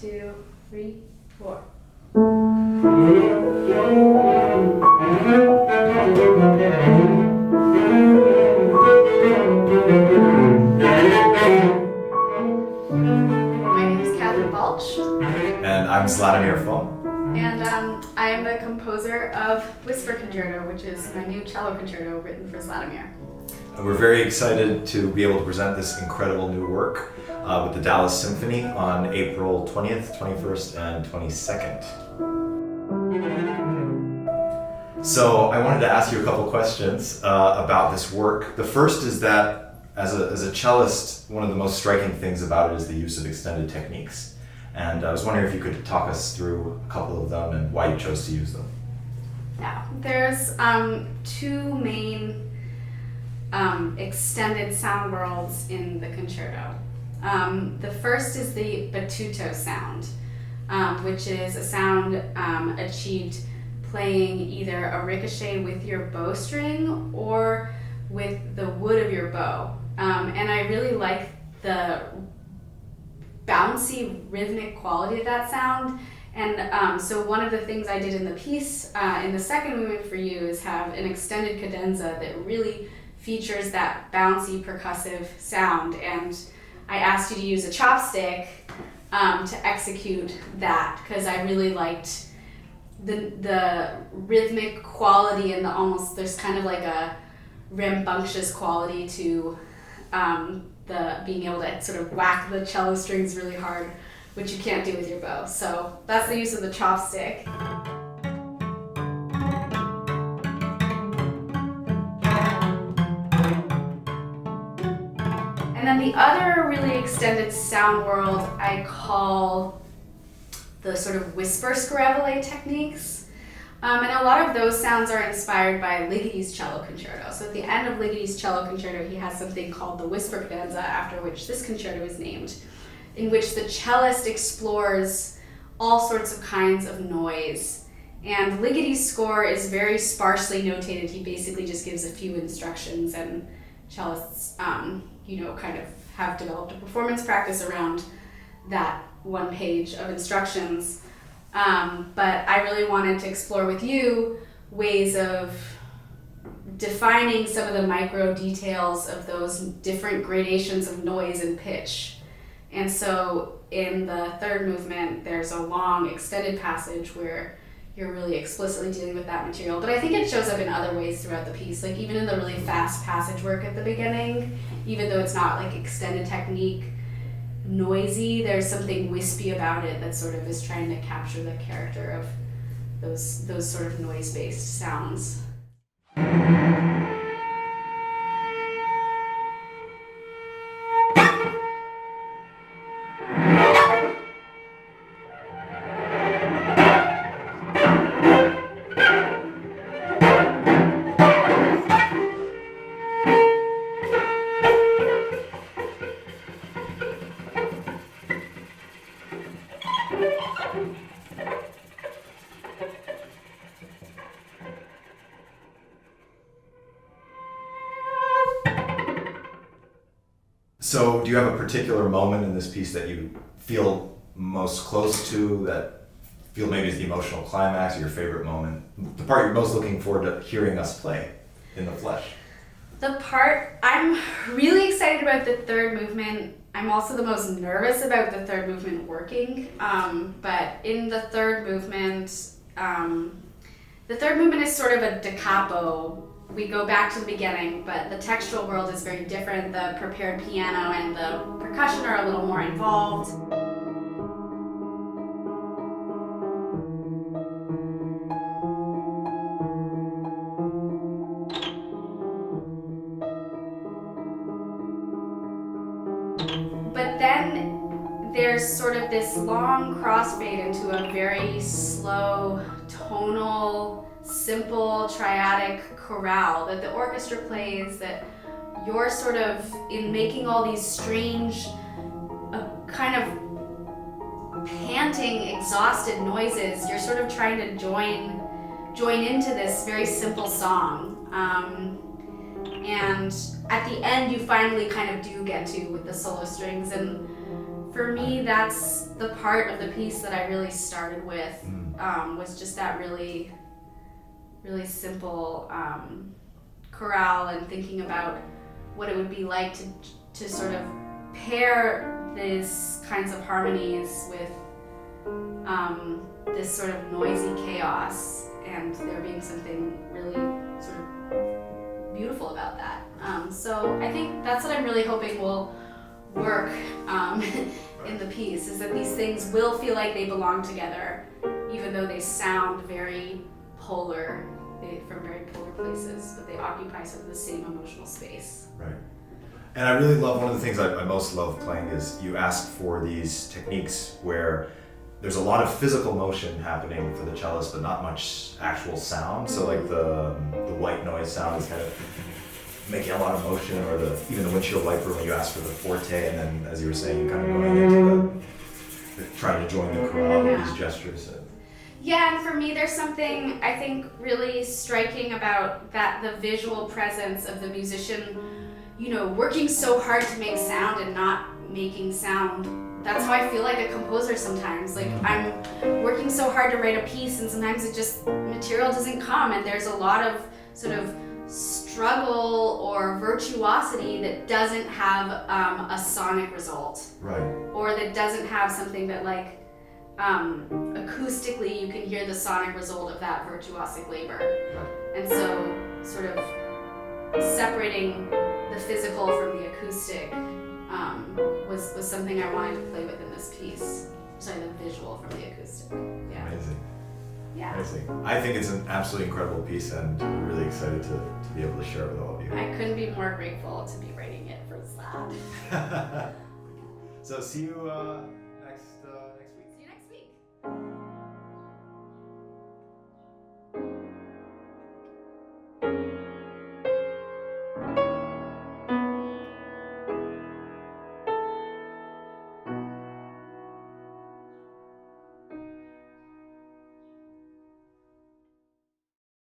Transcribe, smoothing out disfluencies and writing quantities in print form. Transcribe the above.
2, 3, 4. My name is Katherine Balch. And I'm Zlatomir Fung. And I am the composer of Whisper Concerto, which is my new cello concerto written for Zlatomir. We're very excited to be able to present this incredible new work with the Dallas Symphony on April 20th, 21st, and 22nd. So I wanted to ask you a couple questions about this work. The first is that as a cellist, one of the most striking things about it is the use of extended techniques. And I was wondering if you could talk us through a couple of them and why you chose to use them. Yeah, there's two main extended sound worlds in the concerto. The first is the battuto sound, which is a sound achieved playing either a ricochet with your bowstring or with the wood of your bow. And I really like the bouncy rhythmic quality of that sound. And so one of the things I did in the piece, in the second movement for you, is have an extended cadenza that really features that bouncy percussive sound. And I asked you to use a chopstick to execute that because I really liked the rhythmic quality and there's kind of like a rambunctious quality to the being able to sort of whack the cello strings really hard, which you can't do with your bow. So that's the use of the chopstick. And then the other really extended sound world I call the sort of whisper scarabellate techniques. And a lot of those sounds are inspired by Ligeti's cello concerto. So at the end of Ligeti's cello concerto, he has something called the whisper cadenza, after which this concerto is named, in which the cellist explores all sorts of kinds of noise. And Ligeti's score is very sparsely notated. He basically just gives a few instructions, and cellists, kind of have developed a performance practice around that one page of instructions. But I really wanted to explore with you ways of defining some of the micro details of those different gradations of noise and pitch. And so in the third movement, there's a long extended passage where you're really explicitly dealing with that material. But I think it shows up in other ways throughout the piece, like even in the really fast passage work at the beginning, even though it's not like extended technique noisy, there's something wispy about it that sort of is trying to capture the character of those sort of noise-based sounds. So do you have a particular moment in this piece that you feel most close to, that feel maybe is the emotional climax or your favorite moment? The part you're most looking forward to hearing us play in the flesh? The part, I'm really excited about the third movement. I'm also the most nervous about the third movement working. But in the third movement is sort of a da capo. We go back to the beginning, but the textual world is very different. The prepared piano and the percussion are a little more involved. But then there's sort of this long crossfade into a very slow, tonal, simple, triadic chorale that the orchestra plays, that you're sort of, in making all these strange, kind of panting, exhausted noises, you're sort of trying to join into this very simple song. And at the end, you finally kind of do get to with the solo strings. And for me, that's the part of the piece that I really started with, was just that really, really simple chorale, and thinking about what it would be like to sort of pair these kinds of harmonies with this sort of noisy chaos, and there being something really sort of beautiful about that. So I think that's what I'm really hoping will work in the piece, is that these things will feel like they belong together, even though they sound very polar, from very polar places, but they occupy sort of the same emotional space. Right. And I really love, one of the things I most love playing is you ask for these techniques where there's a lot of physical motion happening for the cellist, but not much actual sound. So like the white noise sound is kind of making a lot of motion, or even the windshield wiper when you ask for the forte, and then, as you were saying, kind of going into trying to join the chorale with these gestures. Yeah, and for me, there's something I think really striking about that, the visual presence of the musician, working so hard to make sound and not making sound. That's how I feel like a composer sometimes. Like, I'm working so hard to write a piece, and sometimes material doesn't come, and there's a lot of sort of struggle or virtuosity that doesn't have a sonic result. Right. Or that doesn't have something that, like, acoustically you can hear the sonic result of that virtuosic labor. Right. And so sort of separating the physical from the acoustic was something I wanted to play with in this piece. Sorry, the visual from the acoustic. Yeah. Amazing. Yeah. Amazing. I think it's an absolutely incredible piece, and I'm really excited to be able to share it with all of you. I couldn't be more grateful to be writing it for Zlat. So see you